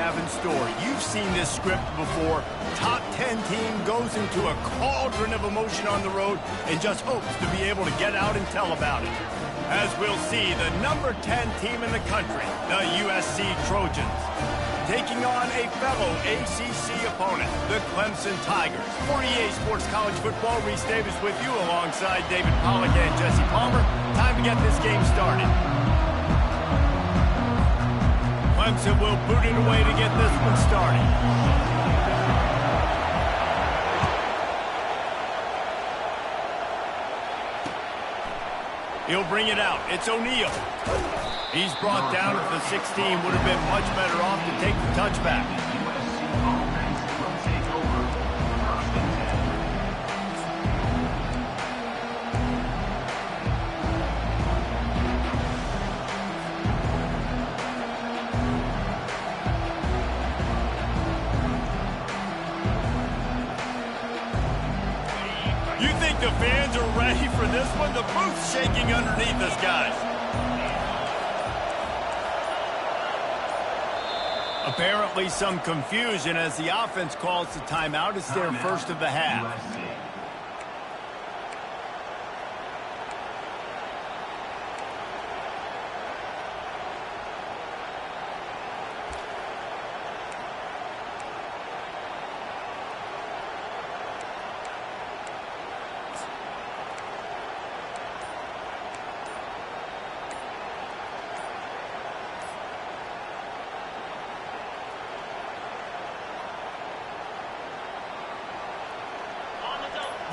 have in store. You've seen this script before. Top 10 team goes into a cauldron of emotion on the road and just hopes to be able to get out and tell about it. As we'll see, the number 10 team in the country, the USC Trojans, taking on a fellow ACC opponent, the Clemson Tigers. For EA Sports College Football, Reese Davis with you alongside David Pollack and Jesse Palmer. Time to get this game started. Clemson will boot it away to get this one started. He'll bring it out. It's O'Neal. He's brought down at the 16. Would have been much better off to take the touchback. You think the fans are ready for this one? The booth's shaking underneath us, guys. Apparently some confusion as the offense calls the timeout. It's their first of the half.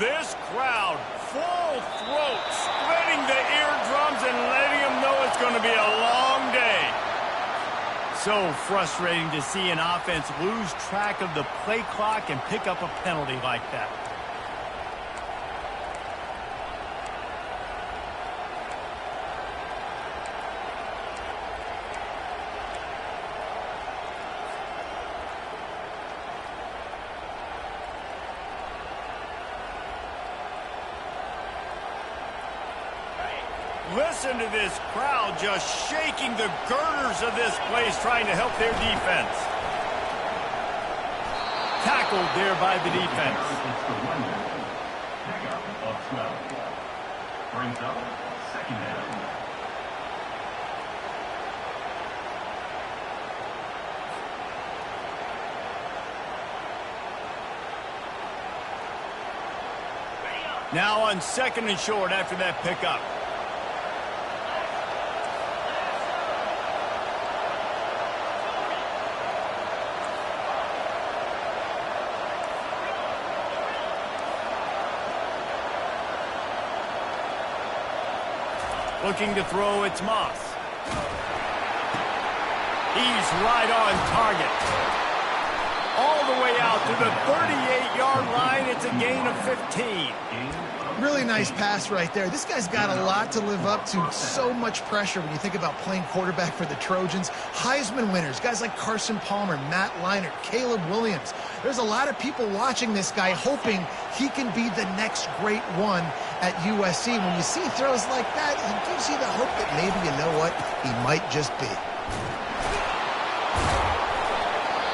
This crowd, full throat, splitting the eardrums and letting them know it's going to be a long day. So frustrating to see an offense lose track of the play clock and pick up a penalty like that. Listen to this crowd just shaking the girders of this place, trying to help their defense. Tackled there by the defense. Pickup of 12. Brings up second down. Now on second and short after that pickup. Looking to throw, it's Moss. He's right on target. All the way out to the 38-yard line. It's a gain of 15. Really nice pass right there. This guy's got a lot to live up to. So much pressure when you think about playing quarterback for the Trojans. Heisman winners, guys like Carson Palmer, Matt Leinart, Caleb Williams. There's a lot of people watching this guy, hoping he can be the next great one at USC. When you see throws like that, you do see the hope that maybe, you know what, he might just be.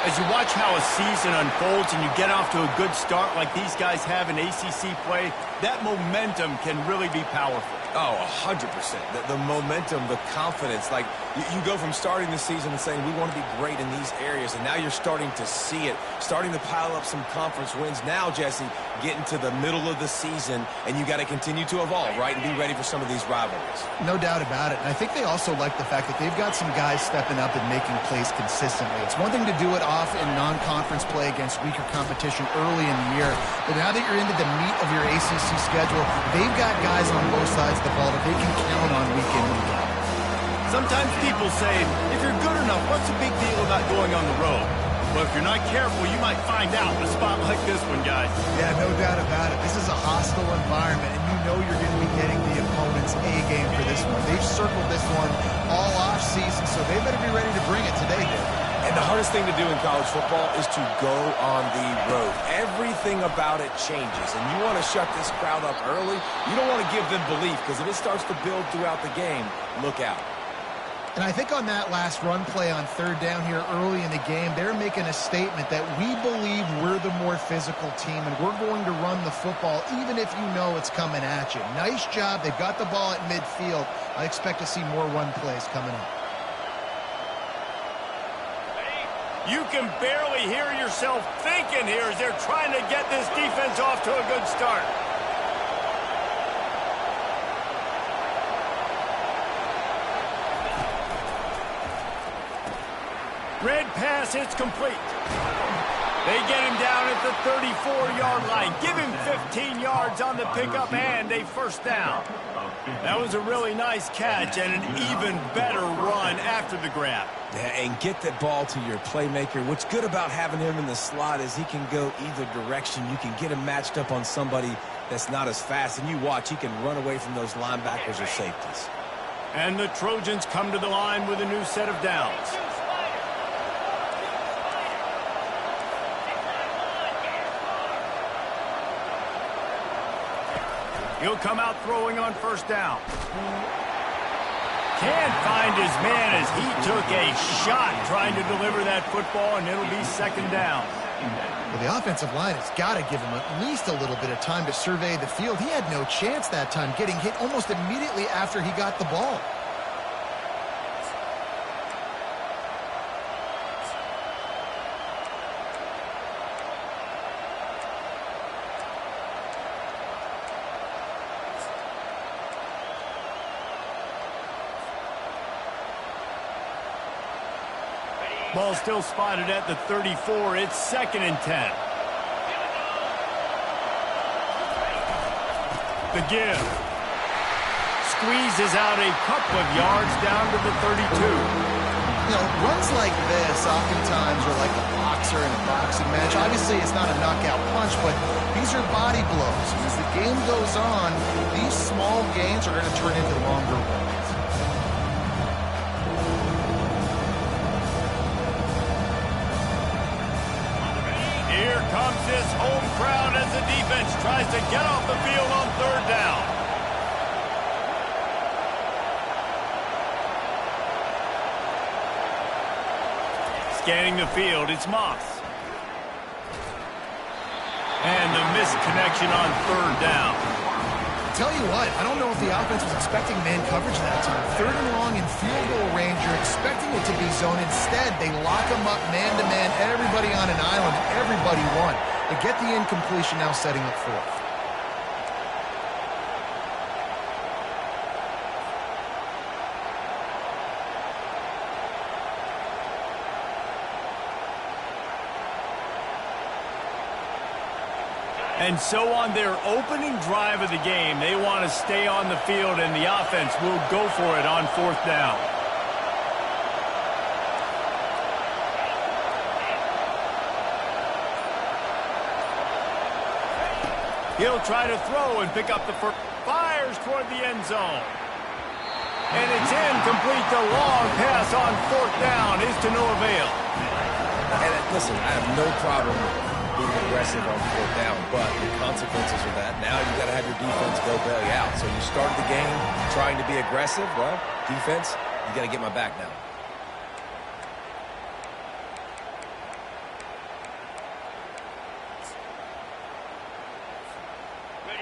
As you watch how a season unfolds and you get off to a good start like these guys have in ACC play, that momentum can really be powerful. Oh, 100%. The momentum, the confidence. Like, you go from starting the season and saying, we want to be great in these areas, and now you're starting to see it, starting to pile up some conference wins. Now, Jesse, getting to the middle of the season, and you got to continue to evolve, right, and be ready for some of these rivalries. No doubt about it. And I think they also like the fact that they've got some guys stepping up and making plays consistently. It's one thing to do it off in non-conference play against weaker competition early in the year, but now that you're into the meat of your ACC schedule, they've got guys on both sides of the ball that they can count on week in, week out. Sometimes people say, if you're good enough, what's the big deal about going on the road? Well, if you're not careful, you might find out in a spot like this one, guys. Yeah, no doubt about it. This is a hostile environment, and you know you're going to be getting the opponent's A-game for this one. They've circled this one all off-season, so they better be ready to bring it today, dude. And the hardest thing to do in college football is to go on the road. Everything about it changes, and you want to shut this crowd up early. You don't want to give them belief, because if it starts to build throughout the game, look out. And I think on that last run play on third down here early in the game, they're making a statement that we believe we're the more physical team and we're going to run the football even if you know it's coming at you. Nice job. They've got the ball at midfield. I expect to see more run plays coming up. You can barely hear yourself thinking here as they're trying to get this defense off to a good start. Red pass, it's complete. They get him down at the 34-yard line. Give him 15 yards on the pickup and a first down. That was a really nice catch and an even better run after the grab. Yeah, and get that ball to your playmaker. What's good about having him in the slot is he can go either direction. You can get him matched up on somebody that's not as fast, and you watch, he can run away from those linebackers or safeties. And the Trojans come to the line with a new set of downs. He'll come out throwing on first down. Can't find his man as he took a shot trying to deliver that football, and it'll be second down. Well, the offensive line has got to give him at least a little bit of time to survey the field. He had no chance that time, getting hit almost immediately after he got the ball. Ball still spotted at the 34. It's 2nd and 10. The give. Squeezes out a couple of yards down to the 32. You know, runs like this oftentimes are like a boxer in a boxing match. Obviously, it's not a knockout punch, but these are body blows. And as the game goes on, these small gains are going to turn into longer ones. Here comes this home crowd as the defense tries to get off the field on third down. Scanning the field, it's Moss. And the missed connection on third down. Tell you what, I don't know if the offense was expecting man coverage that time. 3rd and long in field goal range, you're expecting it to be zone. Instead, they lock them up man-to-man, everybody on an island, and everybody won. They get the incompletion, now setting up 4th. And so on their opening drive of the game, they want to stay on the field, and the offense will go for it on 4th down. He'll try to throw and pick up the first. Fires toward the end zone. And it's incomplete. The long pass on 4th down is to no avail. And listen, I have no problem being aggressive on 4th down, but the consequences of that, now you got to have your defense go bail you out. So you started the game trying to be aggressive. Well, defense, you got to get my back now.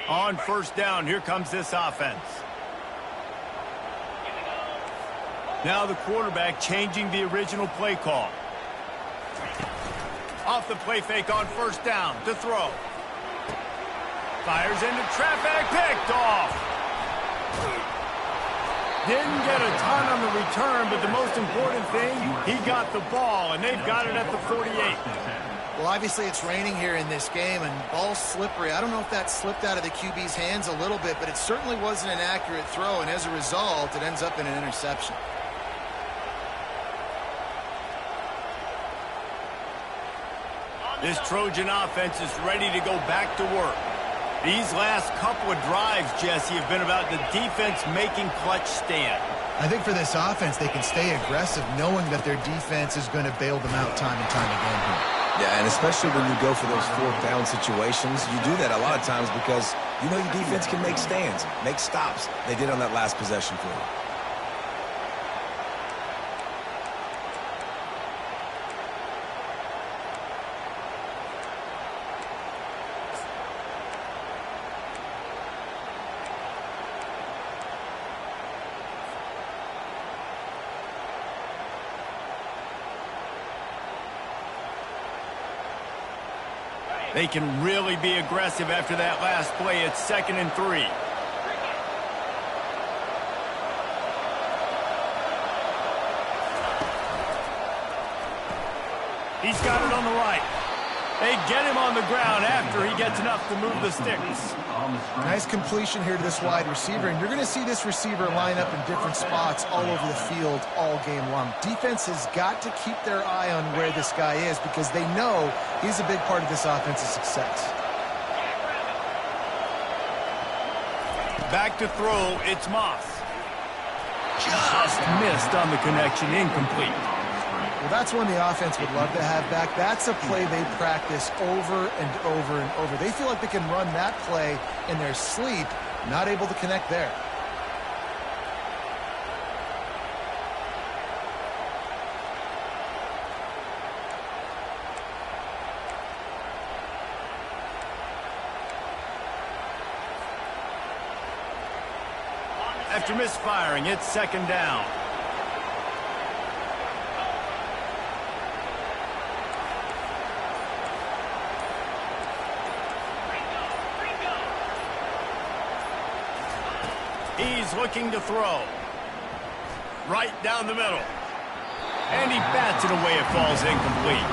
On 1st down, here comes this offense. Now the quarterback changing the original play call. Off the play fake on 1st down to throw. Fires into traffic, picked off. Didn't get a ton on the return, but the most important thing, he got the ball, and they've got it at the 48. Well, obviously it's raining here in this game, and ball's slippery. I don't know if that slipped out of the QB's hands a little bit, but it certainly wasn't an accurate throw, and as a result, it ends up in an interception. This Trojan offense is ready to go back to work. These last couple of drives, Jesse, have been about the defense making clutch stand. I think for this offense, they can stay aggressive knowing that their defense is going to bail them out time and time again here. Yeah, and especially when you go for those 4th down situations, you do that a lot of times because you know your defense can make stands, make stops. They did on that last possession for you. They can really be aggressive after that last play. It's 2nd and 3. He's got it on the right. They get him on the ground after he gets enough to move the sticks. Nice completion here to this wide receiver, and you're going to see this receiver line up in different spots all over the field all game long. Defense has got to keep their eye on where this guy is because they know he's a big part of this offense's success. Back to throw, it's Moss. Just missed on the connection, incomplete. Well, that's one the offense would love to have back. That's a play they practice over and over and over. They feel like they can run that play in their sleep, not able to connect there. After misfiring, it's 2nd down. He's looking to throw. Right down the middle. And he bats it away. It falls incomplete.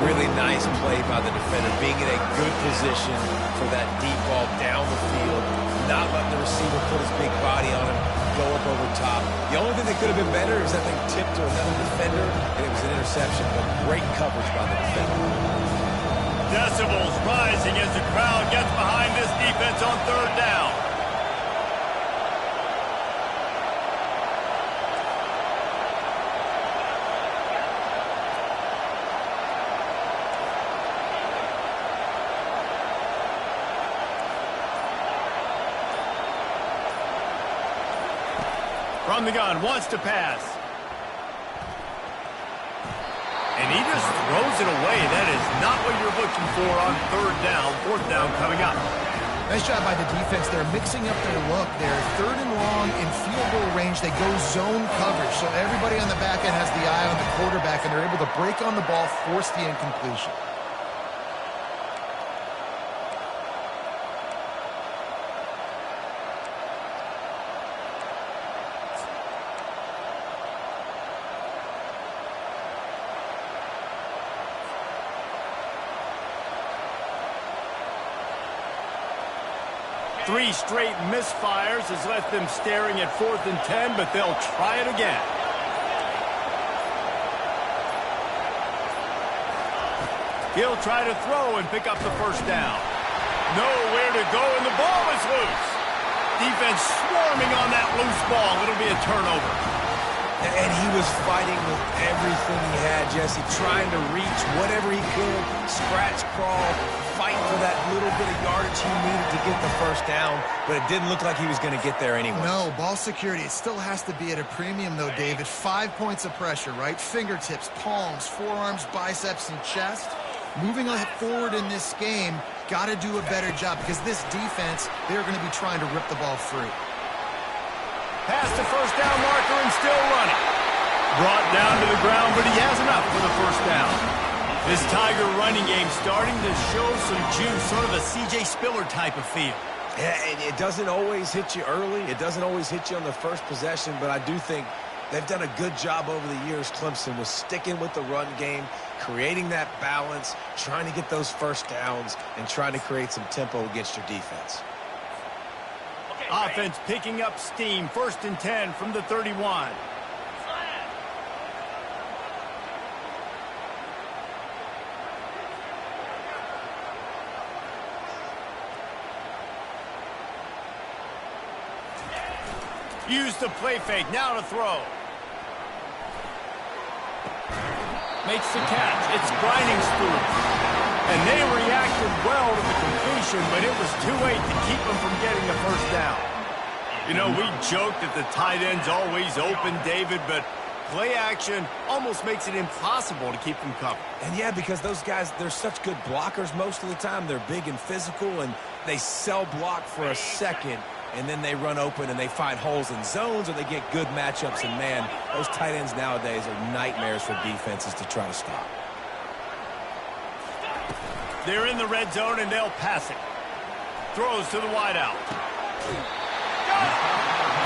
Really nice play by the defender, being in a good position for that deep ball down the field, not letting the receiver put his big body on him, go up over top. The only thing that could have been better is that thing tipped to another defender, and it was an interception, but great coverage by the defender. Decibels rising as the crowd gets behind this defense on 3rd down. From the gun, wants to pass. And he just throws it away. That is not what you're looking for on 3rd down. 4th down coming up. Nice job by the defense. They're mixing up their look. They're 3rd and long in field goal range. They go zone coverage. So everybody on the back end has the eye on the quarterback, and they're able to break on the ball, force the incompletion. Three straight misfires has left them staring at 4th and 10, but they'll try it again. He'll try to throw and pick up the 1st down. Nowhere to go, and the ball is loose. Defense swarming on that loose ball. It'll be a turnover. And he was fighting with everything he had, Jesse, trying to reach whatever he could, scratch, crawl, fight for that little bit of yardage he needed to get the 1st down, but it didn't look like he was going to get there anyway. No, ball security, it still has to be at a premium, though, David. 5 points of pressure, right? Fingertips, palms, forearms, biceps, and chest. Moving forward in this game, got to do a better job because this defense, they're going to be trying to rip the ball free. Past the 1st down marker and still running. Brought down to the ground, but he has enough for the 1st down. This Tiger running game starting to show some juice, sort of a C.J. Spiller type of feel. Yeah, and it doesn't always hit you early. It doesn't always hit you on the first possession, but I do think they've done a good job over the years, Clemson, with sticking with the run game, creating that balance, trying to get those 1st downs, and trying to create some tempo against your defense. Offense picking up steam. 1st and 10 from the 31. Use the play fake. Now to throw. Makes the catch. It's grinding spoon. And they reacted well to the completion, but it was too late to keep them from getting the 1st down. You know, we joked that the tight end's always open, David, but play action almost makes it impossible to keep them covered. And yeah, because those guys, they're such good blockers most of the time. They're big and physical, and they sell block for a second, and then they run open and they find holes in zones, or they get good matchups. And man, those tight ends nowadays are nightmares for defenses to try to stop. They're in the red zone, and they'll pass it. Throws to the wideout.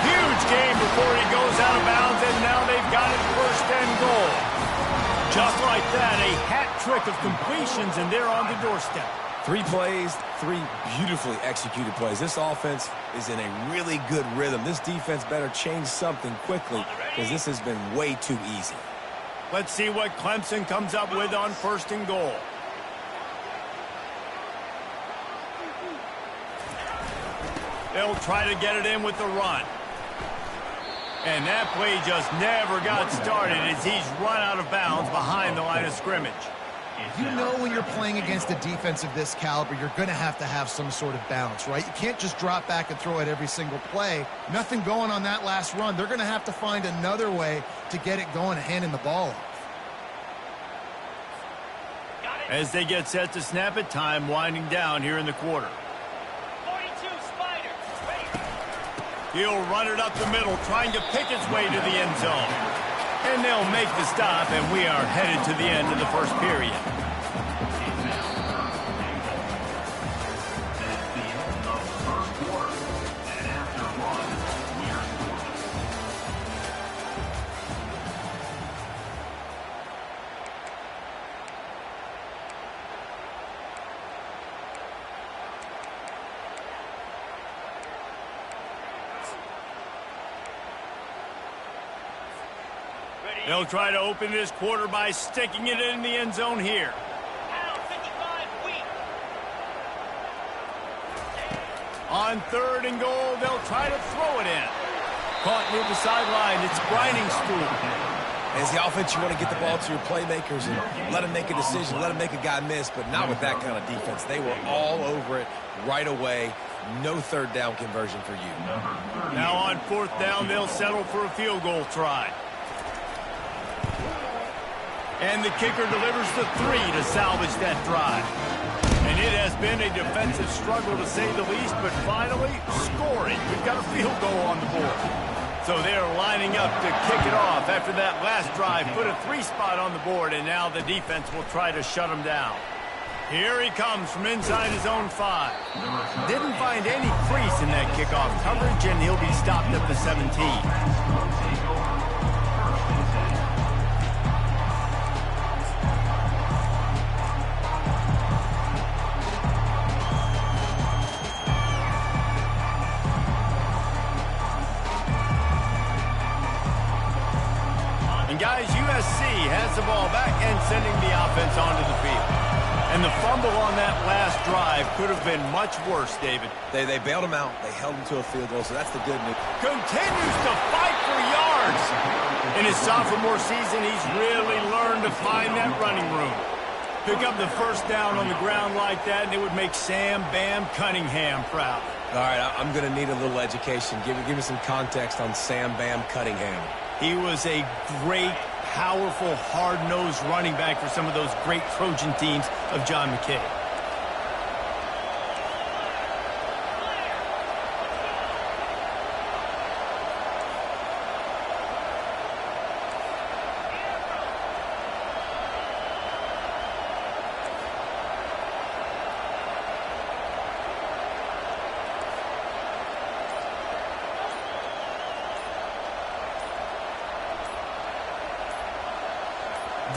Huge game before he goes out of bounds, and now they've got it first and goal. Just like that, a hat trick of completions, and they're on the doorstep. 3 plays, 3 beautifully executed plays. This offense is in a really good rhythm. This defense better change something quickly because this has been way too easy. Let's see what Clemson comes up with on first and goal. They'll try to get it in with the run. And that play just never got started as he's run out of bounds behind the line of scrimmage. You know when you're playing against a defense of this caliber, you're going to have some sort of balance, right? You can't just drop back and throw it every single play. Nothing going on that last run. They're going to have to find another way to get it going and handing the ball off. As they get set to snap it, time winding down here in the quarter. He'll run it up the middle, trying to pick his way to the end zone. And they'll make the stop, and we are headed to the end of the first period. They'll try to open this quarter by sticking it in the end zone here. On third and goal, they'll try to throw it in. Caught near the sideline. It's grinding stool. As the offense, you want to get the ball to your playmakers and let them make a decision, let them make a guy miss, but not with that kind of defense. They were all over it right away. No third down conversion for you. Now on fourth down, they'll settle for a field goal try. And the kicker delivers the 3 to salvage that drive. And it has been a defensive struggle to say the least, but finally scoring. We've got a field goal on the board. So they're lining up to kick it off after that last drive. Put a 3 spot on the board, and now the defense will try to shut him down. Here he comes from inside his own 5. Didn't find any crease in that kickoff coverage, and he'll be stopped at the 17. Guys, USC has the ball back and sending the offense onto the field. And the fumble on that last drive could have been much worse, David. They bailed him out. They held him to a field goal, so that's the good news. Continues to fight for yards. In his sophomore season, he's really learned to find that running room. Pick up the first down on the ground like that, and it would make Sam Bam Cunningham proud. All right, I'm going to need a little education. Give me some context on Sam Bam Cunningham. He was a great, powerful, hard-nosed running back for some of those great Trojan teams of John McKay.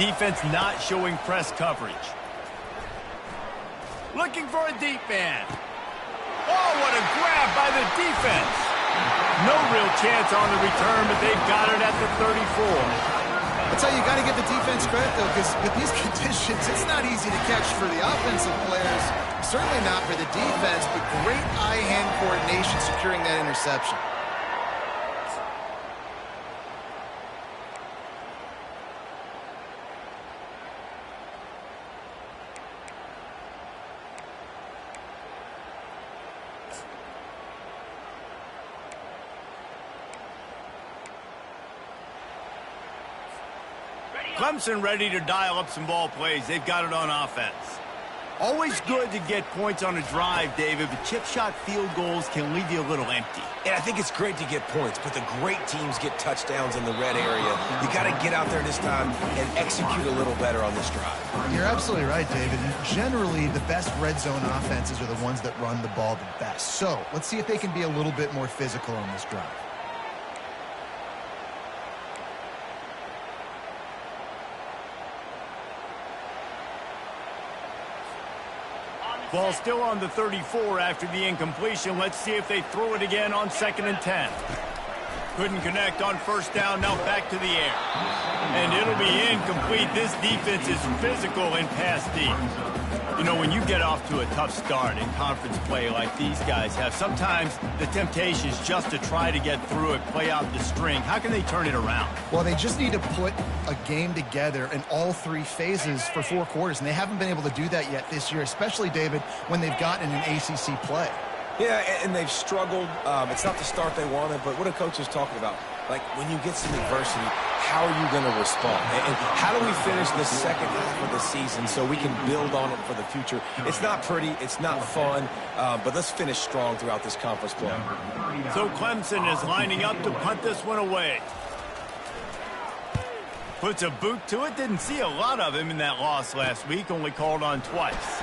Defense not showing press coverage. Looking for a deep man. Oh, what a grab by the defense. No real chance on the return, but they've got it at the 34. That's how you got to give the defense credit, though, because with these conditions, it's not easy to catch for the offensive players. Certainly not for the defense, but great eye-hand coordination securing that interception. Clemson ready to dial up some ball plays. They've got it on offense. Always good to get points on a drive, David, but chip shot field goals can leave you a little empty. And I think it's great to get points, but the great teams get touchdowns in the red area. You got to get out there this time and execute a little better on this drive. You're absolutely right, David. And generally, the best red zone offenses are the ones that run the ball the best. So let's see if they can be a little bit more physical on this drive. Ball still on the 34 after the incompletion. Let's see if they throw it again on 2nd and 10. Couldn't connect on 1st down. Now back to the air. And it'll be incomplete. This defense is physical in pass deep. You know, when you get off to a tough start in conference play like these guys have, sometimes the temptation is just to try to get through it, play out the string. How can they turn it around? Well, they just need to put a game together in all 3 phases for 4 quarters, and they haven't been able to do that yet this year, especially, David, when they've gotten an ACC play. Yeah, and they've struggled. It's not the start they wanted, but what a coach is talking about. Like, when you get some adversity, how are you going to respond? And how do we finish the second half of the season so we can build on it for the future? It's not pretty. It's not fun. But let's finish strong throughout this conference play. So Clemson is lining up to punt this one away. Puts a boot to it. Didn't see a lot of him in that loss last week. Only called on twice.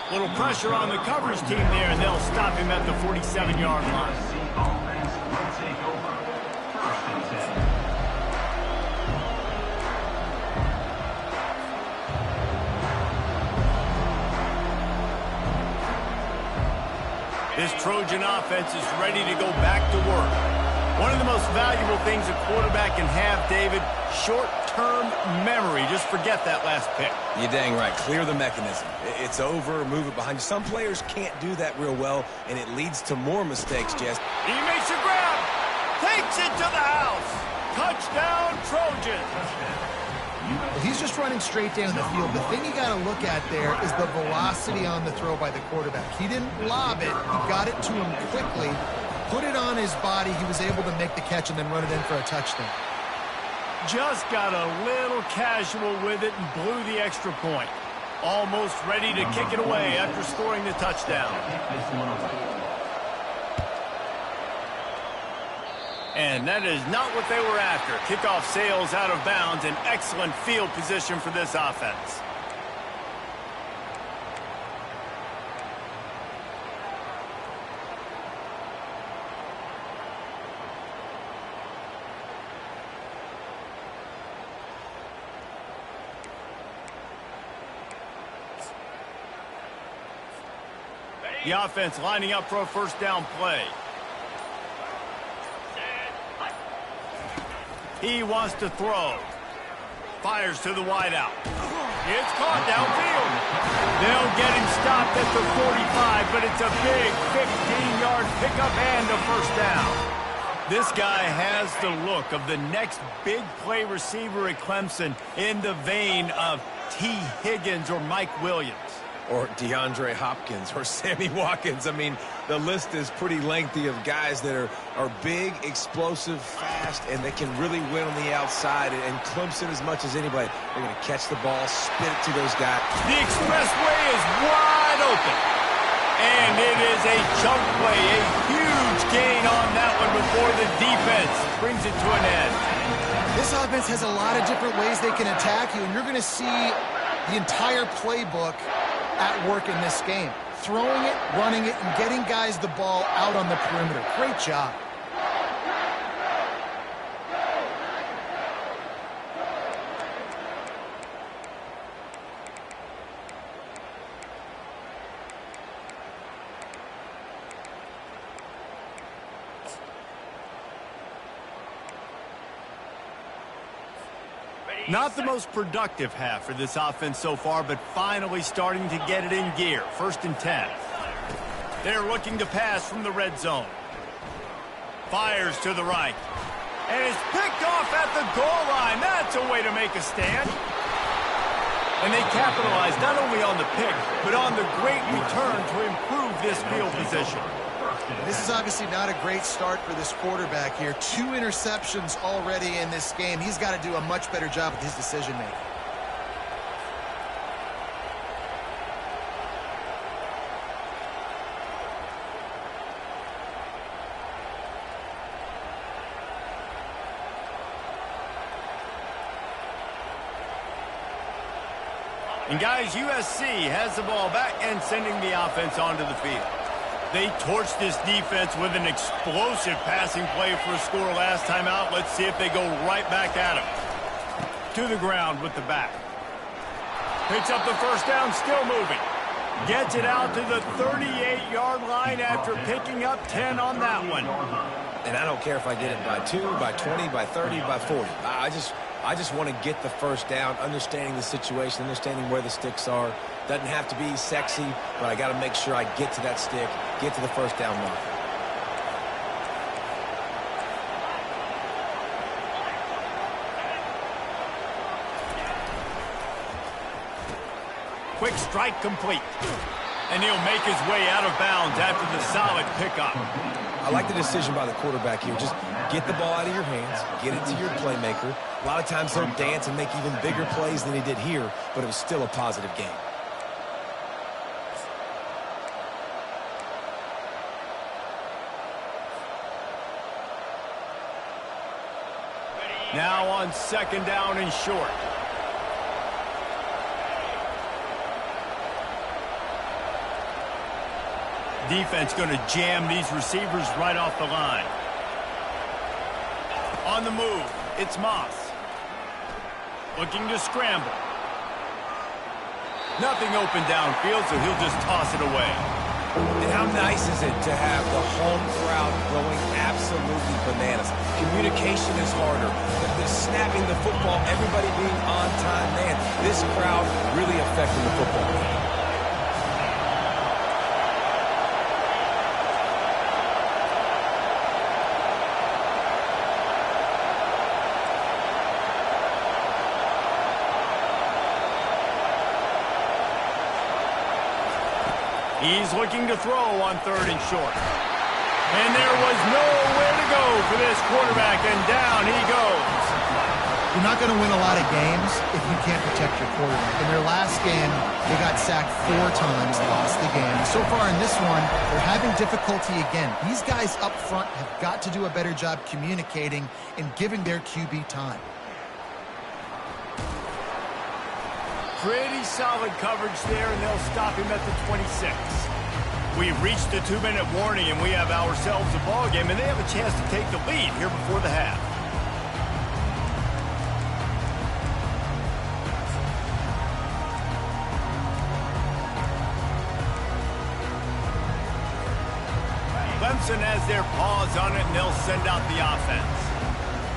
Little pressure on the coverage team there, and they'll stop him at the 47-yard line. This Trojan offense is ready to go back to work. One of the most valuable things a quarterback can have, David, short-term memory. Just forget that last pick. You're dang right. Clear the mechanism. It's over. Move it behind you. Some players can't do that real well, and it leads to more mistakes, Jess. He makes a grab. Takes it to the house. Touchdown, Trojan. Well, he's just running straight down the field. The thing you got to look at there is the velocity on the throw by the quarterback. He didn't lob it. He got it to him quickly, put it on his body. He was able to make the catch and then run it in for a touchdown. Just got a little casual with it and blew the extra point. Almost ready to kick it away after scoring the touchdown. And that is not what they were after. Kickoff sails out of bounds. An excellent field position for this offense. The offense lining up for a 1st down play. He wants to throw. Fires to the wideout. It's caught downfield. They'll get him stopped at the 45, but it's a big 15-yard pickup and a 1st down. This guy has the look of the next big play receiver at Clemson in the vein of T. Higgins or Mike Williams. Or DeAndre Hopkins or Sammy Watkins. I mean, the list is pretty lengthy of guys that are big, explosive, fast, and they can really win on the outside. And Clemson, as much as anybody, they're going to catch the ball, spin it to those guys. The expressway is wide open. And it is a chunk play, a huge gain on that one before the defense brings it to an end. This offense has a lot of different ways they can attack you, and you're going to see the entire playbook at work in this game. Throwing it, running it, and getting guys the ball out on the perimeter. Great job. Not the most productive half for this offense so far, but finally starting to get it in gear. 1st and 10. They're looking to pass from the red zone. Fires to the right. And it's picked off at the goal line. That's a way to make a stand. And they capitalized not only on the pick, but on the great return to improve this field position. This is obviously not a great start for this quarterback here. 2 interceptions already in this game. He's got to do a much better job with his decision-making. And guys, USC has the ball back and sending the offense onto the field. They torched this defense with an explosive passing play for a score last time out. Let's see if they go right back at him. To the ground with the back. Picks up the first down, still moving. Gets it out to the 38-yard line after picking up 10 on that one. And I don't care if I get it by 2, by 20, by 30, by 40. I just want to get the first down, understanding the situation, understanding where the sticks are. Doesn't have to be sexy, but I got to make sure I get to that stick, get to the first down mark. Quick strike complete. And he'll make his way out of bounds after the solid pickup. I like the decision by the quarterback here. Just get the ball out of your hands, get it to your playmaker. A lot of times he'll dance and make even bigger plays than he did here, but it was still a positive game. Now on second down and short. Defense going to jam these receivers right off the line. On the move, it's Moss. Looking to scramble. Nothing open downfield, so he'll just toss it away. And how nice is it to have the home crowd going absolutely bananas? Communication is harder. The snapping the football, everybody being on time. Man, this crowd really affecting the football game. He's looking to throw on third and short. And there was nowhere to go for this quarterback, and down he goes. You're not going to win a lot of games if you can't protect your quarterback. In their last game, they got sacked 4 times, lost the game. So far in this one, they're having difficulty again. These guys up front have got to do a better job communicating and giving their QB time. Pretty solid coverage there, and they'll stop him at the 26. We've reached the 2-minute warning, and we have ourselves a ball game, and they have a chance to take the lead here before the half. Clemson has their paws on it, and they'll send out the offense.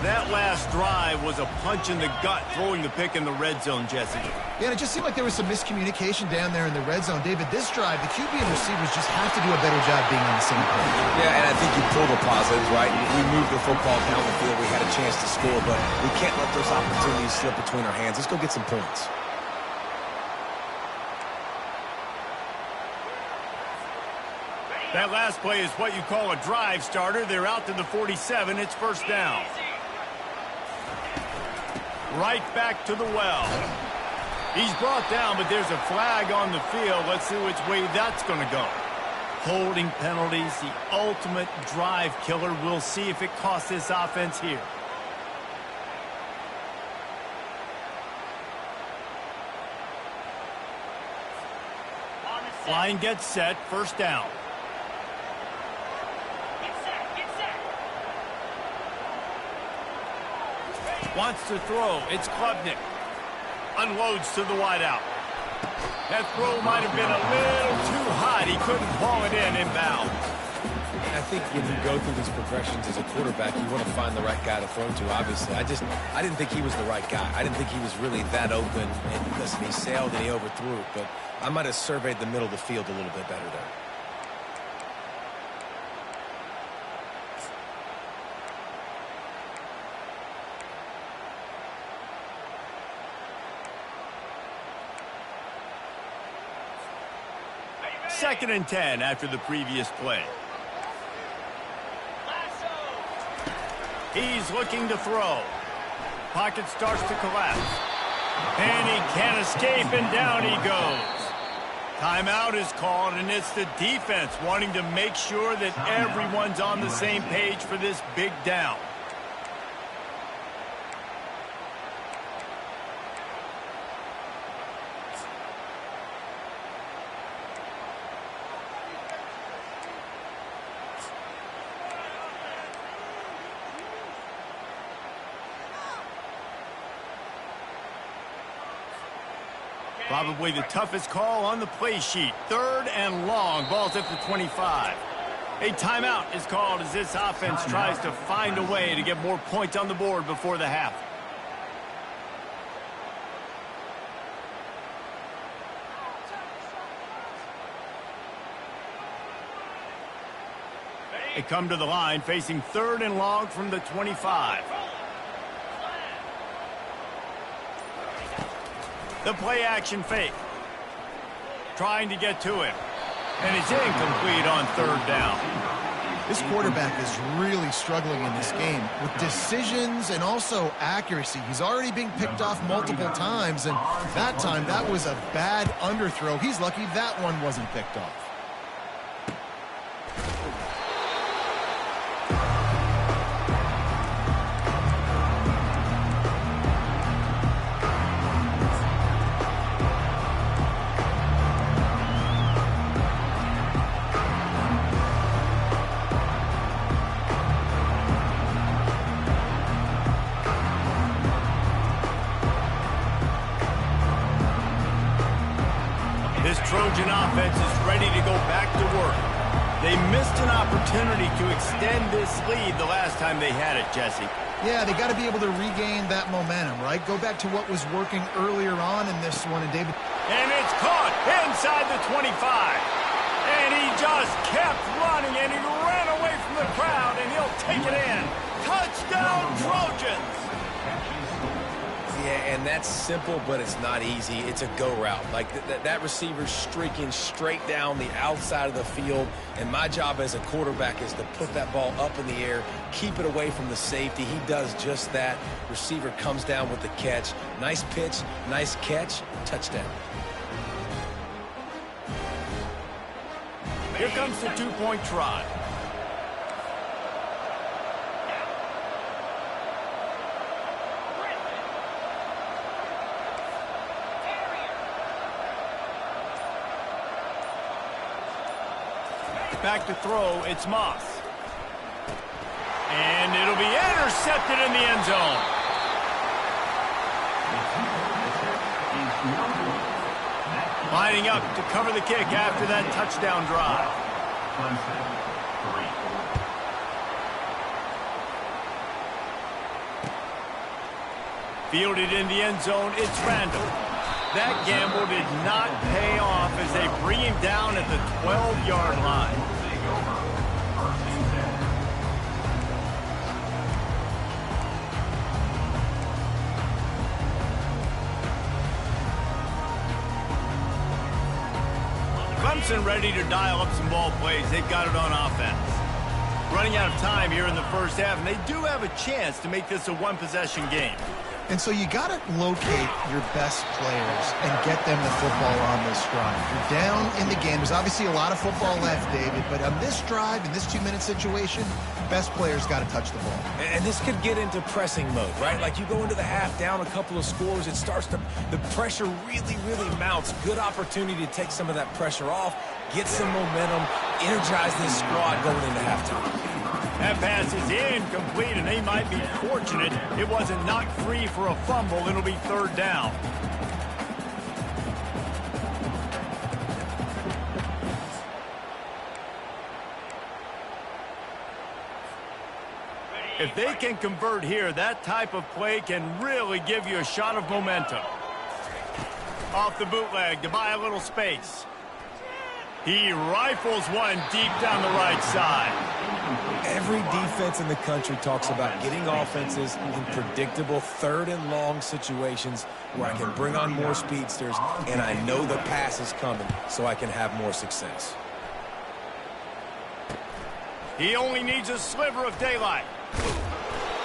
That last drive was a punch in the gut, throwing the pick in the red zone, Jesse. Yeah, and it just seemed like there was some miscommunication down there in the red zone. David, this drive, the QB and receivers just have to do a better job being on the same page. Yeah, and I think you pull the positives, right? We moved the football down the field. We had a chance to score, but we can't let those opportunities slip between our hands. Let's go get some points. That last play is what you call a drive starter. They're out to the 47. It's first down. Right back to the well. He's brought down, but there's a flag on the field. Let's see which way that's going to go. Holding penalties, the ultimate drive killer. We'll see if it costs this offense here. Line gets set, first down. Wants to throw. It's Klubnik. Unloads to the wideout. That throw might have been a little too high. He couldn't haul it in inbounds. I think when you go through these progressions as a quarterback, you want to find the right guy to throw to, obviously. I didn't think he was the right guy. I didn't think he was really that open. And listen, he sailed and he overthrew it, but I might have surveyed the middle of the field a little bit better there. Second and 10 after the previous play. He's looking to throw. Pocket starts to collapse. And he can't escape, and down he goes. Timeout is called, and it's the defense wanting to make sure that everyone's on the same page for this big down. Probably the toughest call on the play sheet. 3rd and long. Ball's at the 25. A timeout is called as this offense tries to find a way to get more points on the board before the half. They come to the line facing 3rd and long from the 25. The play action fake. Trying to get to him. And it's incomplete on 3rd down. This quarterback is really struggling in this game with decisions and also accuracy. He's already being picked off multiple times, and that time that was a bad underthrow. He's lucky that one wasn't picked off. This Trojan offense is ready to go back to work. They missed an opportunity to extend this lead the last time they had it, Jesse. Yeah, they got to be able to regain that momentum, right? Go back to what was working earlier on in this one, and David. And it's caught inside the 25. And he just kept running, and he ran away from the crowd, and he'll take it in. Touchdown, Trojans! Yeah, and that's simple, but it's not easy. It's a go route. Like that receiver's streaking straight down the outside of the field, and my job as a quarterback is to put that ball up in the air, keep it away from the safety. He does just that. Receiver comes down with the catch. Nice pitch, nice catch, touchdown. Here comes the two-point try. Back to throw, it's Moss. And it'll be intercepted in the end zone. Lining up to cover the kick after that touchdown drive. Fielded in the end zone, it's Randall. That gamble did not pay off as they bring him down at the 12-yard line. Clemson ready to dial up some ball plays. They've got it on offense. Running out of time here in the first half, and they do have a chance to make this a one-possession game. And so you got to locate your best players and get them the football on this drive. You're down in the game. There's obviously a lot of football left, David, but on this drive, in this 2-minute situation, best players got to touch the ball. And this could get into pressing mode, right? Like you go into the half down a couple of scores, it starts to, the pressure really, really mounts. Good opportunity to take some of that pressure off, get some momentum, energize this squad going into halftime. That pass is incomplete, and they might be fortunate it wasn't knocked free for a fumble. It'll be 3rd down. If they can convert here, that type of play can really give you a shot of momentum. Off the bootleg to buy a little space. He rifles one deep down the right side. Every defense in the country talks about getting offenses in predictable 3rd and long situations where I can bring on more speedsters, and I know the pass is coming, so I can have more success. He only needs a sliver of daylight.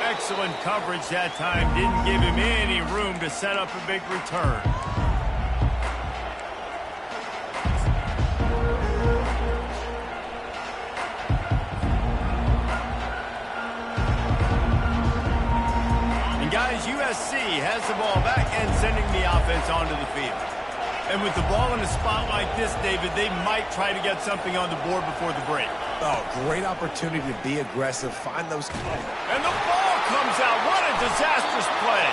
Excellent coverage that time. Didn't give him any room to set up a big return. Guys, USC has the ball back and sending the offense onto the field. And with the ball in a spot like this, David, they might try to get something on the board before the break. Oh, great opportunity to be aggressive, find those. And the ball comes out. What a disastrous play.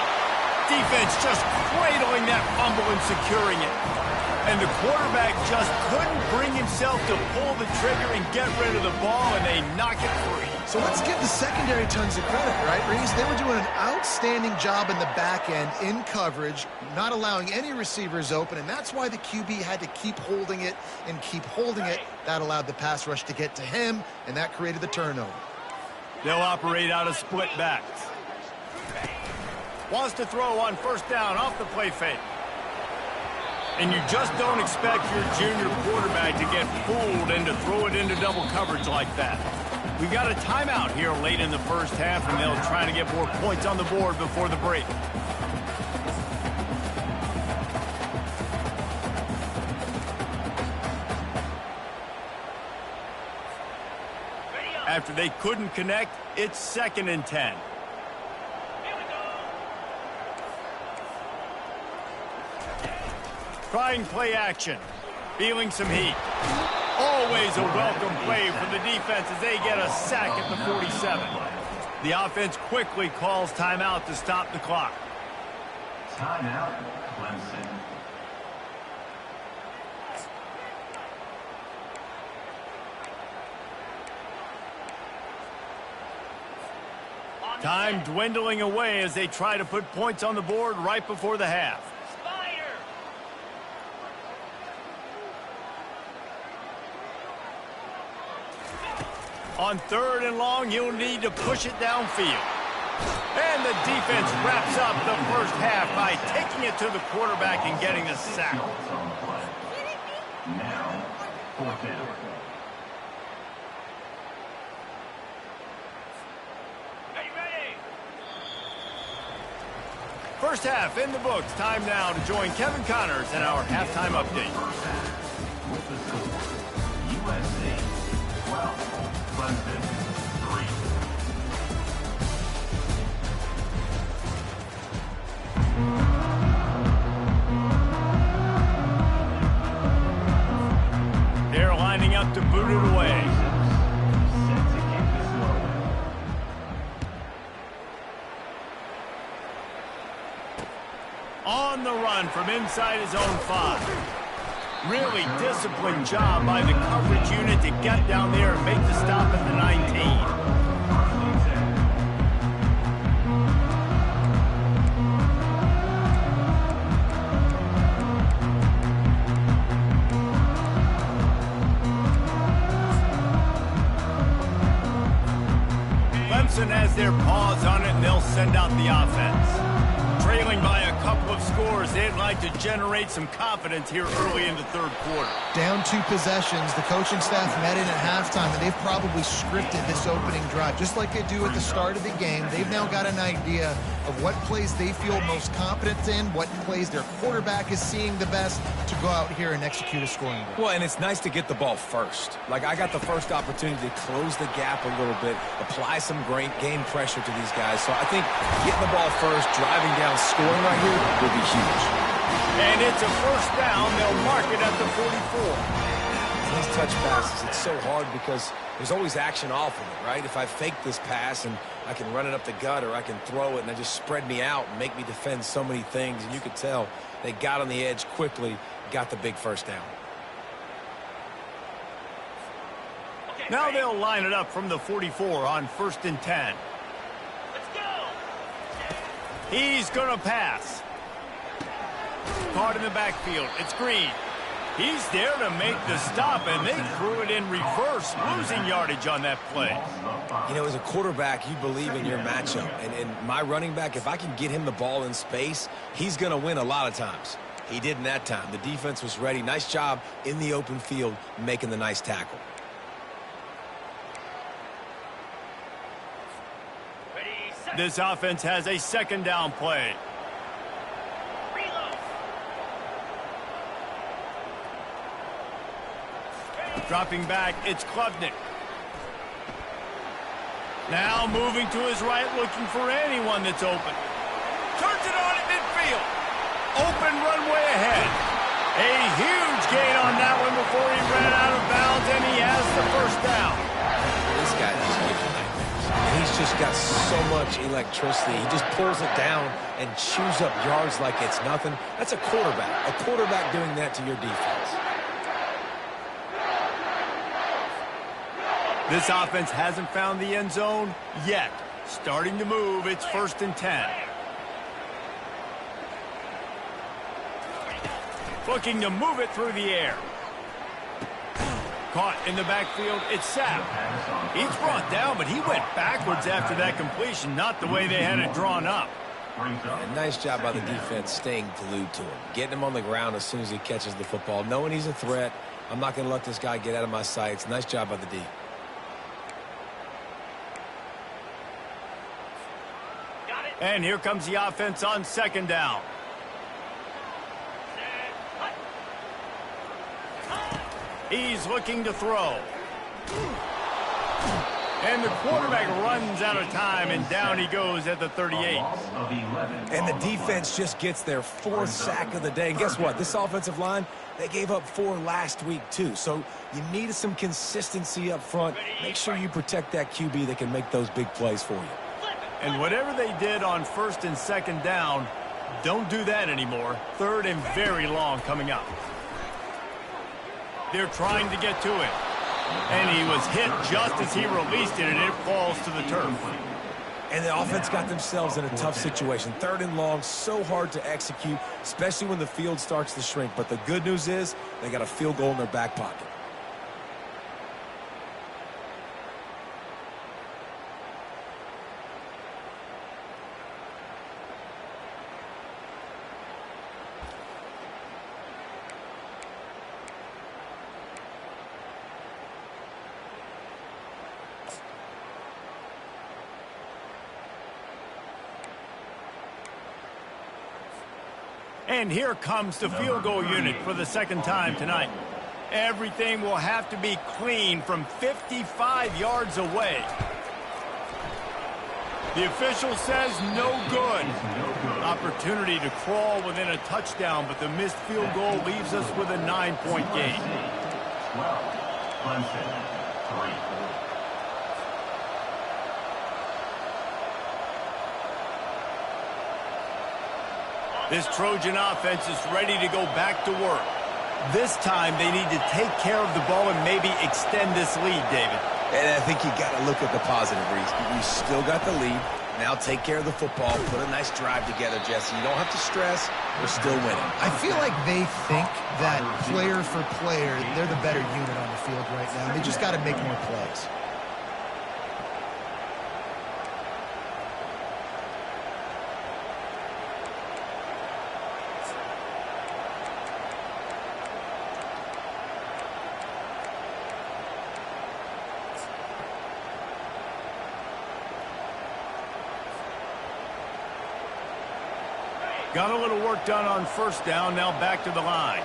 Defense just cradling that fumble and securing it. And the quarterback just couldn't bring himself to pull the trigger and get rid of the ball, and they knock it free. So let's give the secondary tons of credit, right, Reese? They were doing an outstanding job in the back end, in coverage, not allowing any receivers open, and that's why the QB had to keep holding it and keep holding it. That allowed the pass rush to get to him, and that created the turnover. They'll operate out of split backs. Wants to throw on first down off the play fake. And you just don't expect your junior quarterback to get fooled and to throw it into double coverage like that. We got a timeout here late in the first half, and they'll try to get more points on the board before the break. After they couldn't connect, it's 2nd and 10. Trying play action. Feeling some heat. Always a welcome play for the defense as they get a sack at the 47. The offense quickly calls timeout to stop the clock. Timeout, Clemson. Time dwindling away as they try to put points on the board right before the half. On 3rd and long, you'll need to push it downfield. And the defense wraps up the first half by taking it to the quarterback and getting the sack. Now, 4th down. First half in the books. Time now to join Kevin Connors in our halftime update. With the score, USA 12, Clemson 3. They're lining up to boot it away. On the run from inside his own 5. Really disciplined job by the coverage unit to get down there and make the stop at the 19. Clemson has their paws on it, and they'll send out the offense. Trailing by a couple of scores, they'd like to generate some confidence here early in the 3rd quarter. Down 2 possessions, the coaching staff met in at halftime, and they've probably scripted this opening drive. Just like they do at the start of the game, they've now got an idea of what plays they feel most confident in, what plays their quarterback is seeing the best to go out here and execute a scoring goal. Well, and it's nice to get the ball first. Like, I got the first opportunity to close the gap a little bit, apply some great game pressure to these guys. So I think getting the ball first, driving down, scoring right here will be huge. And it's a first down. They'll mark it at the 44. These touch passes, it's so hard because there's always action off of it, right? If I fake this pass and I can run it up the gut, or I can throw it and they just spread me out and make me defend so many things. And you could tell they got on the edge quickly, got the big first down. Now they'll line it up from the 44 on 1st and 10. Let's go! He's going to pass. Caught in the backfield. It's Green. He's there to make the stop, and they threw it in reverse, losing yardage on that play. You know, as a quarterback, you believe in your matchup. And my running back, if I can get him the ball in space, he's going to win a lot of times. He did in that time. The defense was ready. Nice job in the open field making the nice tackle. This offense has a 2nd down play. Dropping back, it's Klubnik. Now moving to his right, looking for anyone that's open. Turns it on at midfield. Open runway ahead. A huge gain on that one before he ran out of bounds, and he has the first down. This guy just gives you nightmares. He's He's just got so much electricity. He just pulls it down and chews up yards like it's nothing. That's a quarterback. A quarterback doing that to your defense. This offense hasn't found the end zone yet. Starting to move, it's 1st and 10. Looking to move it through the air. Caught in the backfield, it's sacked. He's brought down, but he went backwards after that completion, not the way they had it drawn up. A nice job by the defense staying glued to him, getting him on the ground as soon as he catches the football, knowing he's a threat. I'm not going to let this guy get out of my sights. Nice job by the D. And here comes the offense on 2nd down. He's looking to throw. And the quarterback runs out of time, and down he goes at the 38. And the defense just gets their 4th sack of the day. And guess what? This offensive line, they gave up 4 last week too. So you need some consistency up front. Make sure you protect that QB that can make those big plays for you. And whatever they did on 1st and 2nd down, don't do that anymore. 3rd and very long coming up. They're trying to get to it. And he was hit just as he released it, and it falls to the turf. And the offense got themselves in a tough situation. 3rd and long, so hard to execute, especially when the field starts to shrink. But the good news is they got a field goal in their back pocket. And here comes the field goal unit for the 2nd time tonight. Everything will have to be clean from 55 yards away. The official says no good. Opportunity to crawl within a touchdown, but the missed field goal leaves us with a 9-point game. 12, Clemson, 3. This Trojan offense is ready to go back to work. This time they need to take care of the ball and maybe extend this lead, David. And I think you got to look at the positive, Reese. You still got the lead. Now take care of the football. Put a nice drive together, Jesse. You don't have to stress. We're still winning. I feel like they think that player for player, they're the better unit on the field right now. They just got to make more plays. Got a little work done on 1st down, now back to the line.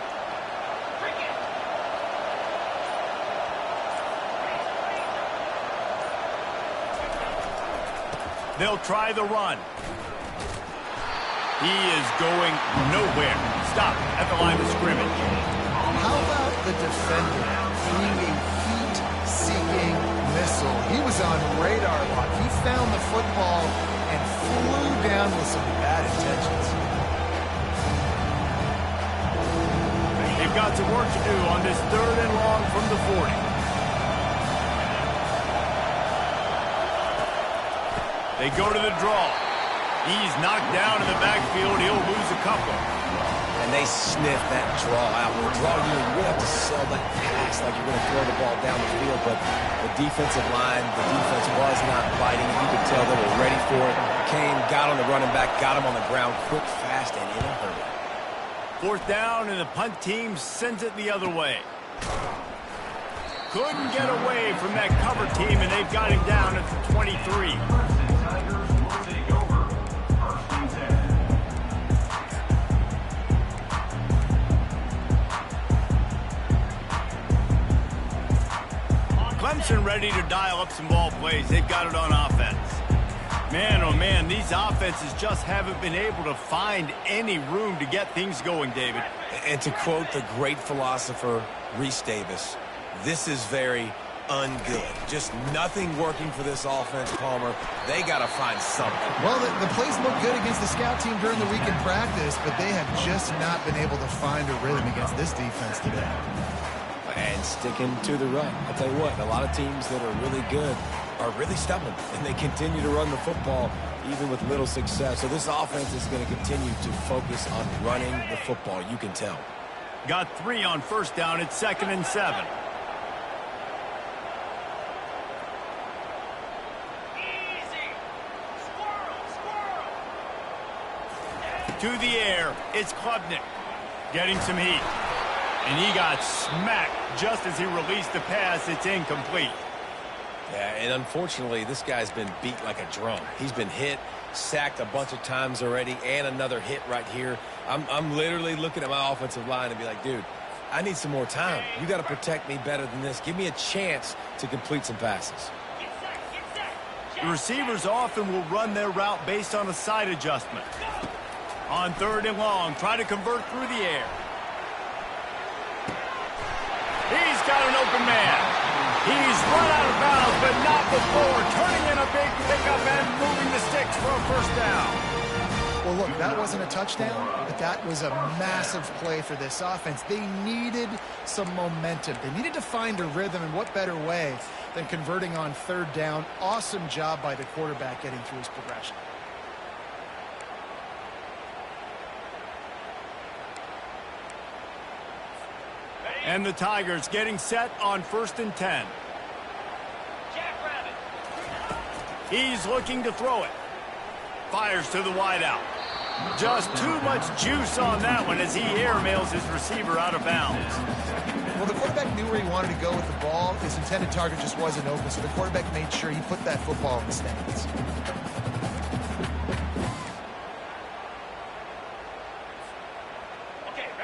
They'll try the run. He is going nowhere. Stop at the line of scrimmage. How about the defender being a heat-seeking missile? He was on radar lock. He found the football and flew down with some bad intentions. They've got some work to do on this 3rd and long from the 40. They go to the draw. He's knocked down in the backfield. He'll lose a couple. And they sniff that draw out. With draw unit, you really have to sell that pass like you're going to throw the ball down the field. But the defensive line, the defense was not biting. You could tell they were ready for it. Came, got on the running back, got him on the ground quick, fast, and in a hurry. 4th down, and the punt team sends it the other way. Couldn't get away from that cover team, and they've got him down at the 23. Clemson ready to dial up some ball plays. They've got it on offense. Man, oh man, these offenses just haven't been able to find any room to get things going, David. And to quote the great philosopher, Reese Davis, this is very ungood. Just nothing working for this offense, Palmer. They got to find something. Well, the plays look good against the scout team during the week in practice, but they have just not been able to find a rhythm against this defense today. And sticking to the run. I'll tell you what, a lot of teams that are really good are really stubborn, and they continue to run the football even with little success. So this offense is going to continue to focus on running the football. You can tell. Got 3 on first down. It's 2nd and 7. To the air, it's Klubnik getting some heat. And he got smacked just as he released the pass. It's incomplete. Yeah, and unfortunately, this guy's been beat like a drum. He's been hit, sacked a bunch of times already, and another hit right here. I'm literally looking at my offensive line and be like, dude, I need some more time. You got to protect me better than this. Give me a chance to complete some passes. The receivers often will run their route based on a side adjustment. On 3rd and long, try to convert through the air. He's got an open man. He's run out of bounds, but not before turning in a big pickup and moving the sticks for a first down. Well, look, that wasn't a touchdown, but that was a massive play for this offense. They needed some momentum. They needed to find a rhythm, and what better way than converting on 3rd down. Awesome job by the quarterback getting through his progression. And the Tigers getting set on 1st and 10. He's looking to throw it. Fires to the wideout. Just too much juice on that one as he airmails his receiver out of bounds. Well, the quarterback knew where he wanted to go with the ball. His intended target just wasn't open, so the quarterback made sure he put that football in the stands.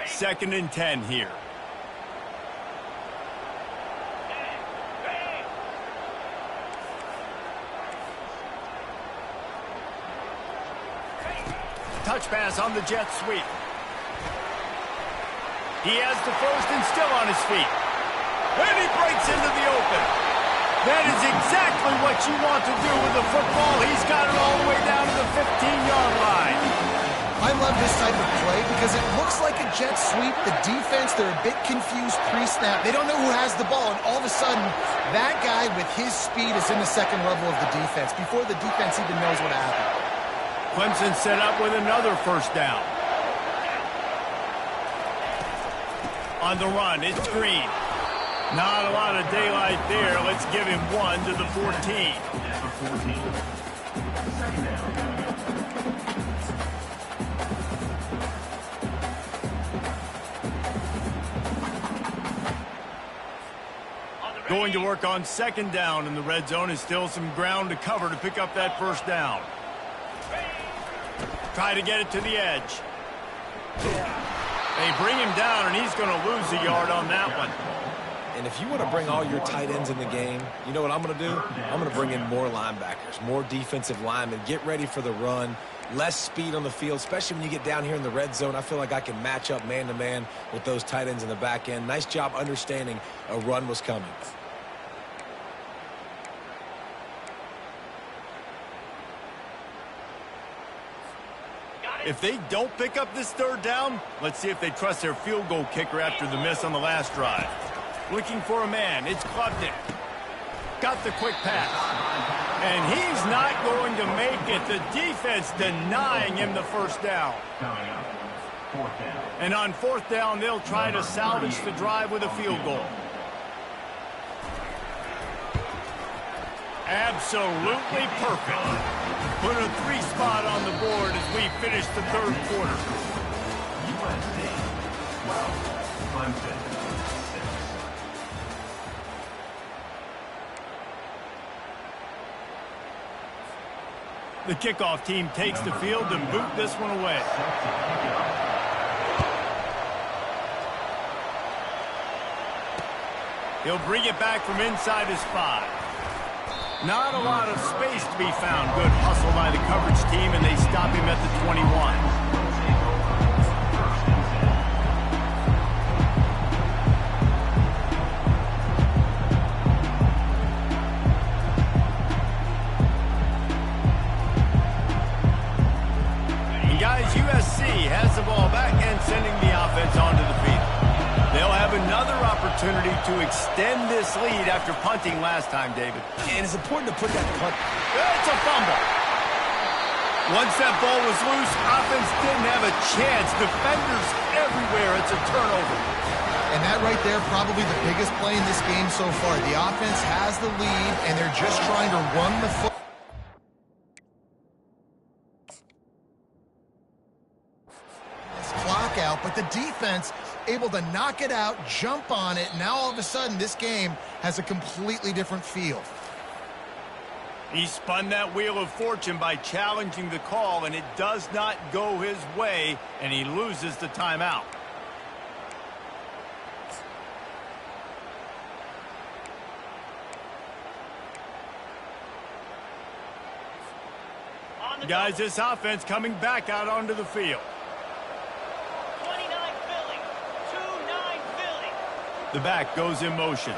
2nd and 10 here. Touch pass on the jet sweep. He has the first and still on his feet. And he breaks into the open. That is exactly what you want to do with the football. He's got it all the way down to the 15-yard line. I love this type of play because it looks like a jet sweep. The defense, they're a bit confused pre-snap. They don't know who has the ball, and all of a sudden, that guy with his speed is in the second level of the defense before the defense even knows what happened. Clemson set up with another first down. On the run, it's Green. Not a lot of daylight there. Let's give him 1 to the 14. Going to work on 2nd down in the red zone is still some ground to cover to pick up that first down. Try to get it to the edge. They bring him down, and he's going to lose a yard on that one. And if you want to bring all your tight ends in the game, you know what I'm going to do? I'm going to bring in more linebackers, more defensive linemen. Get ready for the run. Less speed on the field, especially when you get down here in the red zone. I feel like I can match up man-to-man with those tight ends in the back end. Nice job understanding a run was coming. If they don't pick up this 3rd down, let's see if they trust their field goal kicker after the miss on the last drive. Looking for a man. It's Klubnik. Got the quick pass. And he's not going to make it. The defense denying him the first down. And on 4th down, they'll try to salvage the drive with a field goal. Absolutely perfect. Put a 3 spot on the board as we finish the 3rd quarter. USC 12, Clemson 6. The kickoff team takes the field and boot this one away. He'll bring it back from inside his 5. Not a lot of space to be found. Good hustle by the coverage team, and they stop him at the 21. opportunity to extend this lead after punting last time, David. And it's important to put that punt. It's a fumble. Once that ball was loose, offense didn't have a chance. Defenders everywhere. It's a turnover. And that right there, probably the biggest play in this game so far. The offense has the lead, and they're just trying to run the football. Clock out, but the defense able to knock it out, jump on it. Now all of a sudden this game has a completely different feel. He spun that wheel of fortune by challenging the call, and it does not go his way, and he loses the timeout. Guys, this offense coming back out onto the field. 29 Philly, 2-9 Philly. The back goes in motion.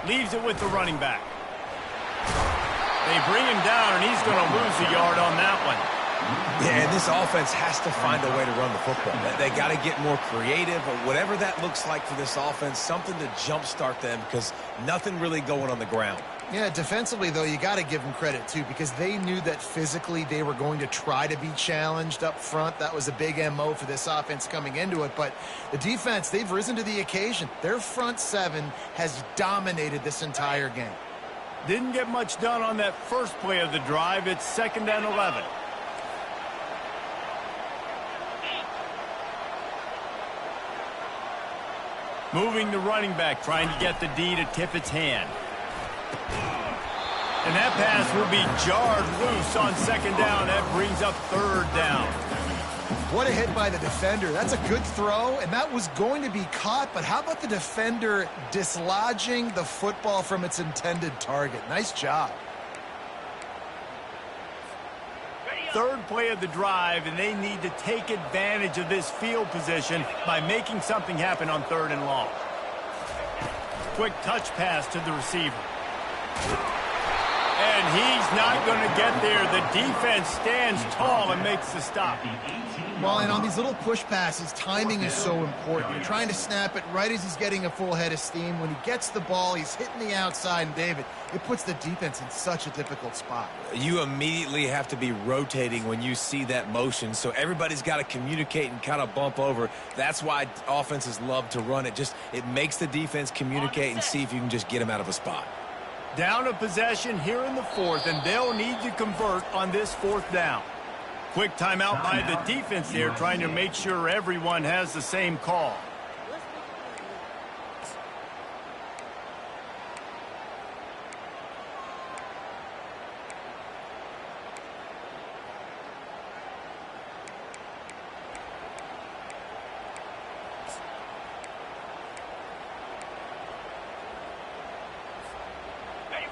Leaves it with the running back. They bring him down, and he's going to lose a yard on that one. Yeah, and this offense has to find a way to run the football. They got to get more creative, or whatever that looks like for this offense, something to jumpstart them, because nothing really going on the ground. Yeah, defensively, though, you got to give them credit, too, because they knew that physically they were going to try to be challenged up front. That was a big MO for this offense coming into it. But the defense, they've risen to the occasion. Their front seven has dominated this entire game. Didn't get much done on that first play of the drive. It's 2nd and 11. Moving the running back, trying to get the D to tip its hand. And that pass will be jarred loose on 2nd down. That brings up 3rd down. What a hit by the defender. That's a good throw, and that was going to be caught, but how about the defender dislodging the football from its intended target? Nice job. 3rd play of the drive, and they need to take advantage of this field position by making something happen on 3rd and long. Quick touch pass to the receiver. And he's not going to get there. The defense stands tall and makes the stop. Well, and on these little push passes, timing is so important. You're trying to snap it right as he's getting a full head of steam. When he gets the ball, he's hitting the outside, and David, it puts the defense in such a difficult spot. You immediately have to be rotating when you see that motion, so everybody's got to communicate and kind of bump over. That's why offenses love to run it. It makes the defense communicate and see if you can just get them out of a spot. Down a possession here in the 4th, and they'll need to convert on this 4th down. Quick timeout by the defense there, trying to make sure everyone has the same call.